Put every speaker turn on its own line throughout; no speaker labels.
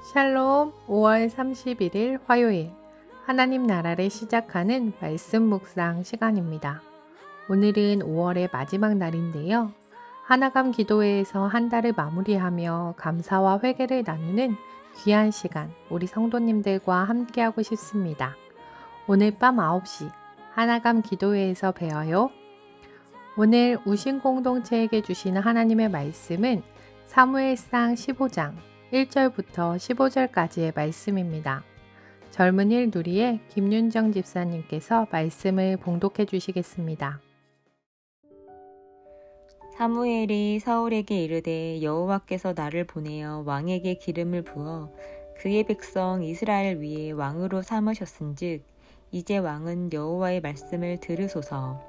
샬롬 5월 31일 화요일 하나님 나라를 시작하는 말씀 묵상 시간입니다. 오늘은 5월의 마지막 날인데요. 하나감 기도회에서 한 달을 마무리하며 감사와 회개를 나누는 귀한 시간 우리 성도님들과 함께하고 싶습니다. 오늘 밤 9시 하나감 기도회에서 배워요. 오늘 우신 공동체에게 주시는 하나님의 말씀은 사무엘상 15장 1절부터 15절까지의 말씀입니다. 젊은일 누리의 김윤정 집사님께서 말씀을 봉독해 주시겠습니다.
사무엘이 사울에게 이르되 여호와께서 나를 보내어 왕에게 기름을 부어 그의 백성 이스라엘 위에 왕으로 삼으셨은즉 이제 왕은 여호와의 말씀을 들으소서.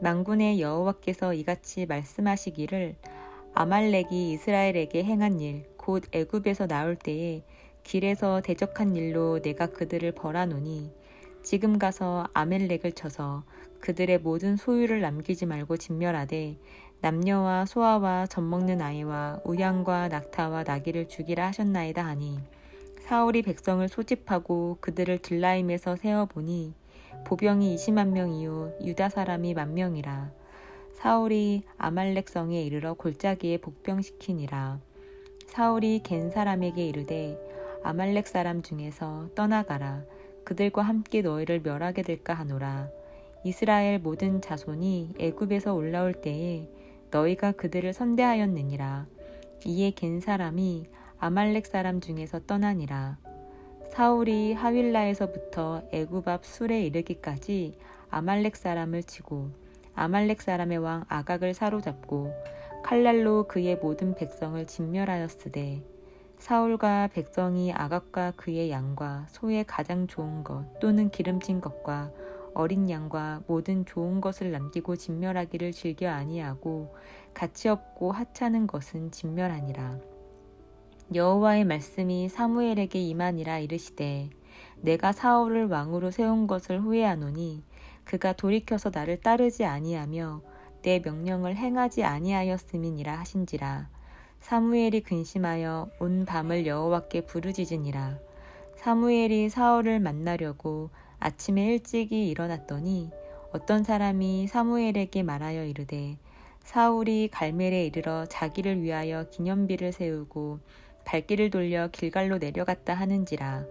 만군의 여호와께서 이같이 말씀하시기를 아말렉이 이스라엘에게 행한 일 곧 애굽에서 나올 때에 길에서 대적한 일로 내가 그들을 벌하노니 지금 가서 아말렉을 쳐서 그들의 모든 소유를 남기지 말고 진멸하되 남녀와 소아와 젖먹는 아이와 우양과 낙타와 나귀를 죽이라 하셨나이다 하니 사울이 백성을 소집하고 그들을 들라임에서 세어보니 보병이 20만 명이요 유다 사람이 10,000명이라. 사울이 아말렉 성에 이르러 골짜기에 복병시키니라. 사울이 겐 사람에게 이르되 아말렉 사람 중에서 떠나가라. 그들과 함께 너희를 멸하게 될까 하노라. 이스라엘 모든 자손이 애굽에서 올라올 때에 너희가 그들을 선대하였느니라. 이에 겐 사람이 아말렉 사람 중에서 떠나니라. 사울이 하윌라에서부터 애굽 앞 술에 이르기까지 아말렉 사람을 치고 아말렉 사람의 왕 아각을 사로잡고 칼날로 그의 모든 백성을 진멸하였으되 사울과 백성이 아각과 그의 양과 소의 가장 좋은 것 또는 기름진 것과 어린 양과 모든 좋은 것을 남기고 진멸하기를 즐겨 아니하고 가치 없고 하찮은 것은 진멸하니라. 여호와의 말씀이 사무엘에게 임하니라 이르시되 내가 사울을 왕으로 세운 것을 후회하노니 그가 돌이켜서 나를 따르지 아니하며 내 명령을 행하지 아니하였음이니라 하신지라. 사무엘이 근심하여 온 밤을 여호와께 부르짖으니라. 사무엘이 사울을 만나려고 아침에 일찍이 일어났더니 어떤 사람이 사무엘에게 말하여 이르되 사울이 갈멜에 이르러 자기를 위하여 기념비를 세우고 발길을 돌려 길갈로 내려갔다 하는지라.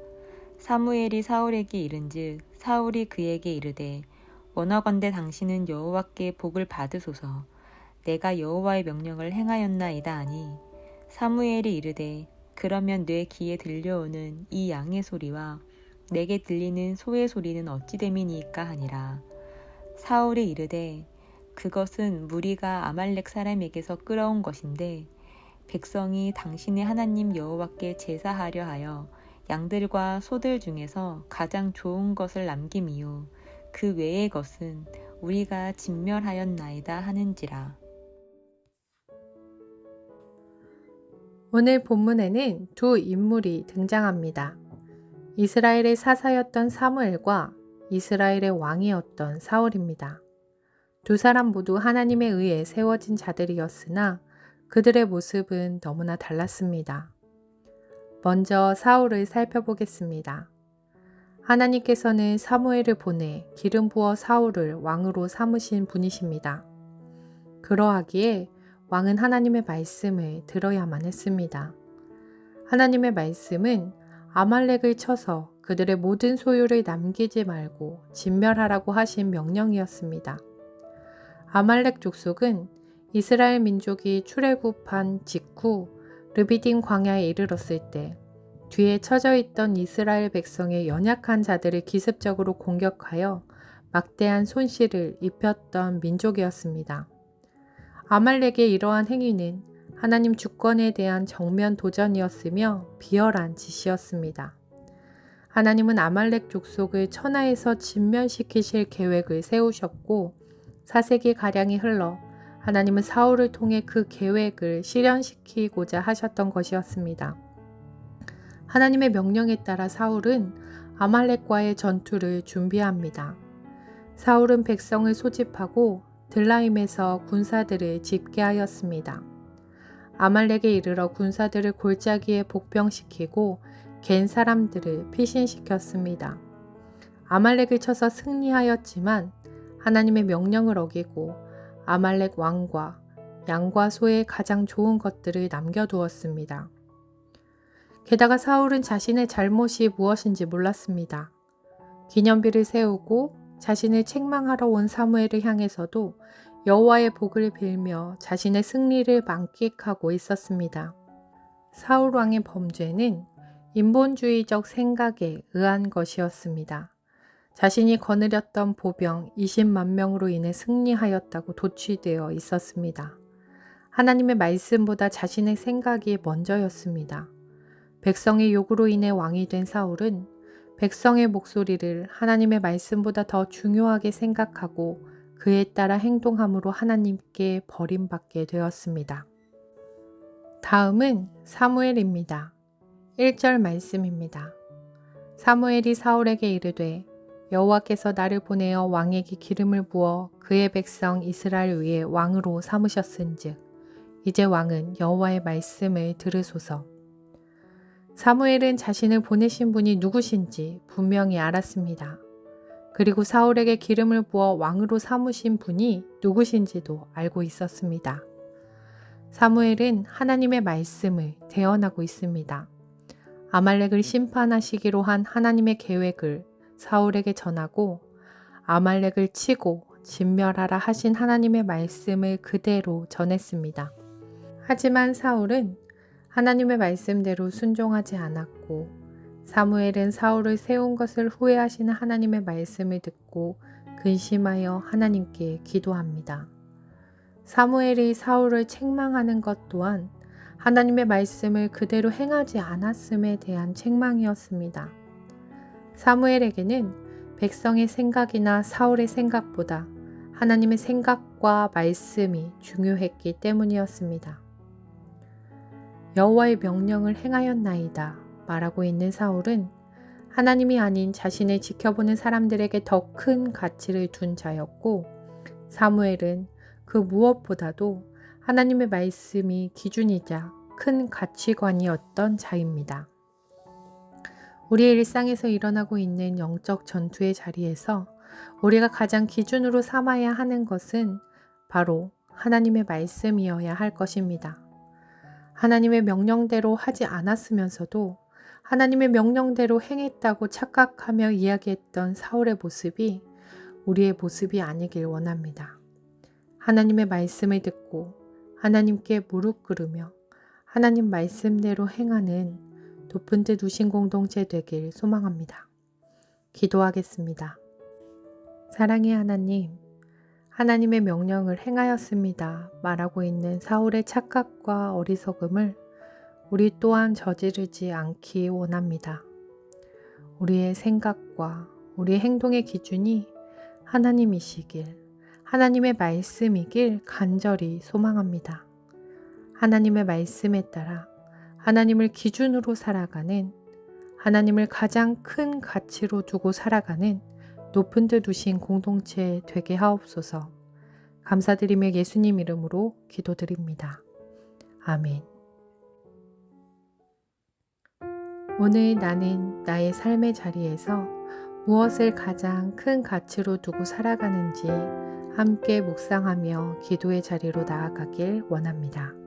사무엘이 사울에게 이른즉 사울이 그에게 이르되 원하건대 당신은 여호와께 복을 받으소서. 내가 여호와의 명령을 행하였나이다 하니 사무엘이 이르되 그러면 내 귀에 들려오는 이 양의 소리와 내게 들리는 소의 소리는 어찌 됨이니까 하니라. 사울이 이르되 그것은 무리가 아말렉 사람에게서 끌어온 것인데 백성이 당신의 하나님 여호와께 제사하려 하여 양들과 소들 중에서 가장 좋은 것을 남김이요 그 외의 것은 우리가 진멸하였나이다 하는지라.
오늘 본문에는 두 인물이 등장합니다. 이스라엘의 사사였던 사무엘과 이스라엘의 왕이었던 사울입니다. 두 사람 모두 하나님에 의해 세워진 자들이었으나 그들의 모습은 너무나 달랐습니다. 먼저 사울을 살펴보겠습니다. 하나님께서는 사무엘을 보내 기름 부어 사울을 왕으로 삼으신 분이십니다. 그러하기에 왕은 하나님의 말씀을 들어야만 했습니다. 하나님의 말씀은 아말렉을 쳐서 그들의 모든 소유를 남기지 말고 진멸하라고 하신 명령이었습니다. 아말렉 족속은 이스라엘 민족이 출애굽한 직후 르비딤 광야에 이르렀을 때 뒤에 처져 있던 이스라엘 백성의 연약한 자들을 기습적으로 공격하여 막대한 손실을 입혔던 민족이었습니다. 아말렉의 이러한 행위는 하나님 주권에 대한 정면 도전이었으며 비열한 짓이었습니다. 하나님은 아말렉 족속을 천하에서 진멸시키실 계획을 세우셨고 4세기가량이 흘러 하나님은 사울을 통해 그 계획을 실현시키고자 하셨던 것이었습니다. 하나님의 명령에 따라 사울은 아말렉과의 전투를 준비합니다. 사울은 백성을 소집하고 들라임에서 군사들을 집계하였습니다. 아말렉에 이르러 군사들을 골짜기에 복병시키고 겐 사람들을 피신시켰습니다. 아말렉을 쳐서 승리하였지만 하나님의 명령을 어기고 아말렉 왕과 양과 소의 가장 좋은 것들을 남겨두었습니다. 게다가 사울은 자신의 잘못이 무엇인지 몰랐습니다. 기념비를 세우고 자신을 책망하러 온 사무엘을 향해서도 여호와의 복을 빌며 자신의 승리를 만끽하고 있었습니다. 사울 왕의 범죄는 인본주의적 생각에 의한 것이었습니다. 자신이 거느렸던 보병 20만 명으로 인해 승리하였다고 도취되어 있었습니다. 하나님의 말씀보다 자신의 생각이 먼저였습니다. 백성의 요구로 인해 왕이 된 사울은 백성의 목소리를 하나님의 말씀보다 더 중요하게 생각하고 그에 따라 행동함으로 하나님께 버림받게 되었습니다. 다음은 사무엘입니다. 1절 말씀입니다. 사무엘이 사울에게 이르되 여호와께서 나를 보내어 왕에게 기름을 부어 그의 백성 이스라엘 위에 왕으로 삼으셨은즉 이제 왕은 여호와의 말씀을 들으소서. 사무엘은 자신을 보내신 분이 누구신지 분명히 알았습니다. 그리고 사울에게 기름을 부어 왕으로 삼으신 분이 누구신지도 알고 있었습니다. 사무엘은 하나님의 말씀을 대언하고 있습니다. 아말렉을 심판하시기로 한 하나님의 계획을 사울에게 전하고 아말렉을 치고 진멸하라 하신 하나님의 말씀을 그대로 전했습니다. 하지만 사울은 하나님의 말씀대로 순종하지 않았고 사무엘은 사울을 세운 것을 후회하시는 하나님의 말씀을 듣고 근심하여 하나님께 기도합니다. 사무엘이 사울을 책망하는 것 또한 하나님의 말씀을 그대로 행하지 않았음에 대한 책망이었습니다. 사무엘에게는 백성의 생각이나 사울의 생각보다 하나님의 생각과 말씀이 중요했기 때문이었습니다. 여호와의 명령을 행하였나이다 말하고 있는 사울은 하나님이 아닌 자신을 지켜보는 사람들에게 더 큰 가치를 둔 자였고 사무엘은 그 무엇보다도 하나님의 말씀이 기준이자 큰 가치관이었던 자입니다. 우리의 일상에서 일어나고 있는 영적 전투의 자리에서 우리가 가장 기준으로 삼아야 하는 것은 바로 하나님의 말씀이어야 할 것입니다. 하나님의 명령대로 하지 않았으면서도 하나님의 명령대로 행했다고 착각하며 이야기했던 사울의 모습이 우리의 모습이 아니길 원합니다. 하나님의 말씀을 듣고 하나님께 무릎 꿇으며 하나님 말씀대로 행하는 높은 뜻 우신 공동체 되길 소망합니다. 기도하겠습니다. 사랑의 하나님, 하나님의 명령을 행하였습니다 말하고 있는 사울의 착각과 어리석음을 우리 또한 저지르지 않기 원합니다. 우리의 생각과 우리의 행동의 기준이 하나님이시길, 하나님의 말씀이길 간절히 소망합니다. 하나님의 말씀에 따라 하나님을 기준으로 살아가는, 하나님을 가장 큰 가치로 두고 살아가는 높은 데 두신 공동체 되게 하옵소서. 감사드리며 예수님 이름으로 기도드립니다. 아멘. 오늘 나는 나의 삶의 자리에서 무엇을 가장 큰 가치로 두고 살아가는지 함께 묵상하며 기도의 자리로 나아가길 원합니다.